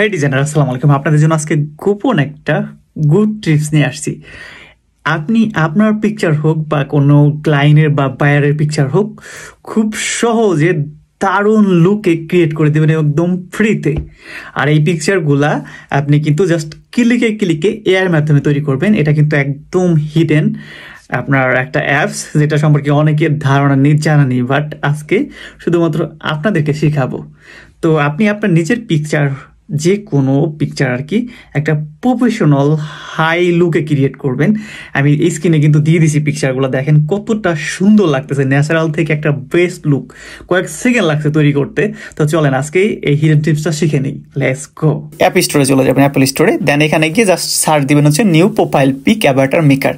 High designer, আসসালামু আলাইকুম। আপনাদের জন্য আজকে গোপন একটা গুড টিপস নিয়ে আসছি। আপনি আপনার পিকচার হোক বা কোনো ক্লায়েন্টের বা বায়ারের পিকচার হোক, খুব সহজে দারুণ লুকে ক্রিয়েট করে দেবেন একদম ফ্রিতে। আর এই পিকচারগুলা আপনি কিন্তু জাস্ট ক্লিকে ক্লিকে এআইয়ের মাধ্যমে তৈরি করবেন। এটা কিন্তু একদম হিডেন আপনার একটা অ্যাপস, যেটা সম্পর্কে অনেকের ধারণা নেই, জানা নেই, বাট আজকে শুধুমাত্র আপনাদেরকে শেখাবো। তো আপনি আপনার নিজের পিকচার, যে কোনো পিকচার আর কি, একটা প্রফেশনাল হাই লুকে ক্রিয়েট করবেন। আমি এই স্ক্রিনে কিন্তু দিয়ে দিছি পিকচারগুলো, দেখেন কতটা সুন্দর লাগতেছে, ন্যাচারাল থেকে একটা বেস্ট লুক। কয়েক সেকেন্ড লাগছে তৈরি করতে। তো চলেন আজকে এই হিডেন টিপসটা শিখে নিই। Let's go. অ্যাপ স্টোরে চলে যাবেন, অ্যাপল স্টোরে। দেন এখানে গিয়ে জাস্ট সার্চ দিবেন হচ্ছে new profile pic Avatar maker.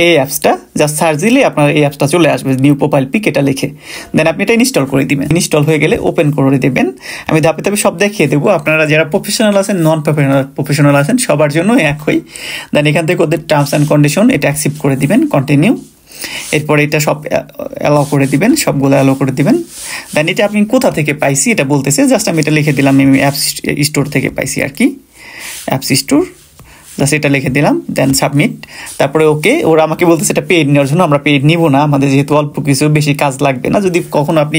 এই অ্যাপসটা জাস্ট সার্চ দিলে আপনার এই অ্যাপসটা চলে আসবে, নিউ প্রোফাইল পিক এটা লিখে। দেন আপনি এটা ইনস্টল করে দিবেন। ইনস্টল হয়ে গেলে ওপেন করে দেবেন। আমি ধাপে ধাপে সব দেখিয়ে দেবো। আপনারা যারা প্রফেশনাল আছেন, নন প্রফেশনাল আছেন, সবার জন্য একই। দেন এখান থেকে ওদের টার্মস অ্যান্ড কন্ডিশন এটা অ্যাকসেপ্ট করে দিবেন, কন্টিনিউ। এরপরে এটা সব অ্যালাউ করে দিবেন, সবগুলো অ্যালাউ করে দিবেন। দেন এটা আপনি কোথা থেকে পাইছি এটা বলতেছে, জাস্ট আমি এটা লিখে দিলাম, আমি অ্যাপস স্টোর থেকে পাইছি আর কি, অ্যাপস স্টোর, জাস্ট এটা লিখে দিলাম। দেন সাবমিট। তারপরে ওকে, ওরা আমাকে বলতেছে এটা পেইড নেওয়ার জন্য। আমরা পেইড নিব না, আমাদের যেহেতু অল্প কিছু, বেশি কাজ লাগবে না। যদি কখনো আপনি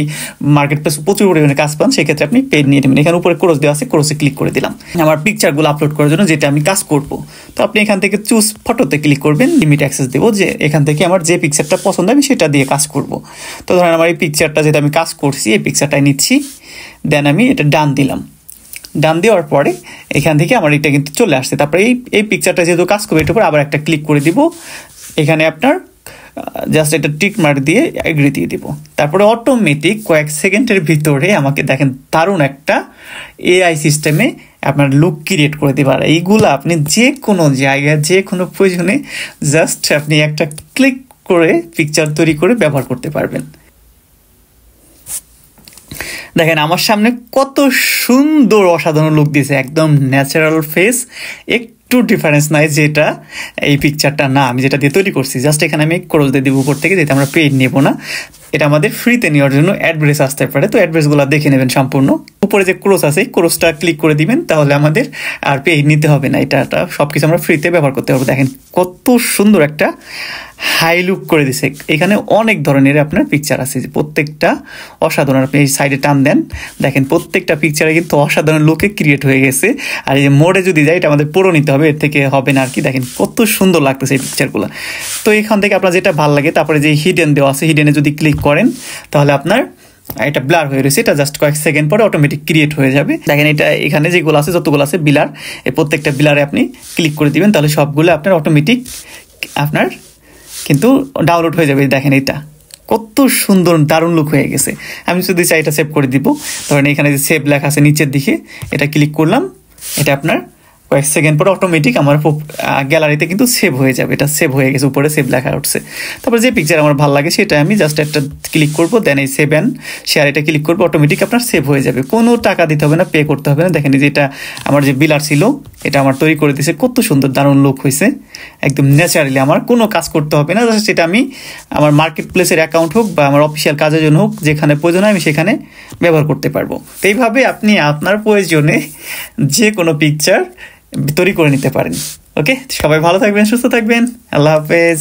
মার্কেট প্লেসে প্রচুর পরিমাণে কাজ পান, সেক্ষেত্রে আপনি পেইড নিয়ে নেবেন। এখানে উপরে ক্রস দেওয়া আছে, ক্রসে ক্লিক করে দিলাম আমার পিকচারগুলো আপলোড করার জন্য, যেটা আমি কাজ করব। তো আপনি এখান থেকে চুজ ফটোতে ক্লিক করবেন, লিমিট অ্যাক্সেস দেবো, যে এখান থেকে আমার যে পিকচারটা পছন্দ আমি সেটা দিয়ে কাজ করব। তো ধরেন আমার এই পিকচারটা যেটা আমি কাজ করছি, এই পিকচারটাই নিচ্ছি। দেন আমি এটা ডান দিলাম। ডান দেওয়ার পরে এখান থেকে আমার এটা কিন্তু চলে আসছে। তারপরে এই পিকচারটা যেহেতু কাজ করবে, এটার উপর আবার একটা ক্লিক করে দিব। এখানে আপনার জাস্ট এটা টিক মার্ক দিয়ে এগ্রি দিয়ে দিব। তারপরে অটোমেটিক কয়েক সেকেন্ডের ভিতরে আমাকে দেখেন দারুণ একটা এআই সিস্টেমে আপনার লুক ক্রিয়েট করে দেবে। আর এইগুলো আপনি যে কোনো জায়গায়, যে কোনো প্রয়োজনে জাস্ট আপনি একটা ক্লিক করে পিকচার তৈরি করে ব্যবহার করতে পারবেন। দেখেন আমার সামনে কত সুন্দর অসাধারণ লুক দিয়েছে, একদম ন্যাচারাল ফেস, একটু ডিফারেন্স নাই, যেটা এই পিকচারটা না আমি যেটা দিয়ে তৈরি করছি। জাস্ট এখানে আমি ক্রস দিয়ে দিব উপর থেকে, যেটা আমরা পেইড নেবো না, এটা আমাদের ফ্রিতে নেওয়ার জন্য অ্যাড্রেস আসতে পারে। তো অ্যাড্রেসগুলো দেখে নেবেন সম্পূর্ণ। উপরে যে ক্রস আছে, ক্রসটা ক্লিক করে দিবেন, তাহলে আমাদের আর পেইড নিতে হবে না। এটা সব কিছু আমরা ফ্রিতে ব্যবহার করতে পারবো। দেখেন কত সুন্দর একটা হাই লুক করে দিছে। এখানে অনেক ধরনের আপনার পিকচার আছে, যে প্রত্যেকটা অসাধারণ। আপনি এই সাইডে টান দেন, দেখেন প্রত্যেকটা পিকচারে কিন্তু অসাধারণ লুকে ক্রিয়েট হয়ে গেছে। আর এই মোডে যদি যাই, এটা আমাদের পুরো নিতে হবে, এর থেকে হবে না আর কি। দেখেন কত সুন্দর লাগতেছে এই পিকচারগুলো। তো এখান থেকে আপনার যেটা ভালো লাগে, তারপরে যে হিডেন দেওয়া আছে, হিডেনে যদি ক্লিক করেন, তাহলে আপনার এটা ব্লার হয়ে রয়েছে, এটা জাস্ট কয়েক সেকেন্ড পরে অটোমেটিক ক্রিয়েট হয়ে যাবে। দেখেন এটা এখানে যেগুলো আছে, যতগুলো আছে বিলার, এই প্রত্যেকটা বিলারে আপনি ক্লিক করে দিবেন, তাহলে সবগুলো আপনার অটোমেটিক আপনার কিন্তু ডাউনলোড হয়ে যাবে। দেখেন এটা কত সুন্দর দারুণ লুক হয়ে গেছে। আমি যদি চাই এটা সেভ করে দিব, ধরেন এখানে যে সেভ লেখা আছে নিচের দিকে, এটা ক্লিক করলাম, এটা আপনার কয়েক সেকেন্ড পরে অটোমেটিক আমার গ্যালারিতে কিন্তু সেভ হয়ে যাবে। এটা সেভ হয়ে গেছে, উপরে সেভ লেখা উঠছে। তারপর যে পিকচার আমার ভালো লাগে সেটা আমি জাস্ট একটা ক্লিক করবো, দেন এই সেভ অ্যান্ড শেয়ার এটা ক্লিক করবো, অটোমেটিক আপনার সেভ হয়ে যাবে। কোনো টাকা দিতে হবে না, পে করতে হবে না। দেখেন যে এটা আমার যে বিলার ছিল, এটা আমার তৈরি করে দিয়েছে, কত সুন্দর দারুণ লুক হয়েছে, একদম ন্যাচারালি। আমার কোনো কাজ করতে হবে না, জাস্ট সেটা আমি আমার মার্কেট প্লেসের অ্যাকাউন্ট হোক বা আমার অফিসিয়াল কাজের জন্য হোক, যেখানে প্রয়োজন আমি সেখানে ব্যবহার করতে পারবো। তো এইভাবে আপনি আপনার প্রয়োজনে যে কোনো পিকচার তৈরি করে নিতে পারেন। ওকে, সবাই ভালো থাকবেন, সুস্থ থাকবেন, আল্লাহ হাফেজ।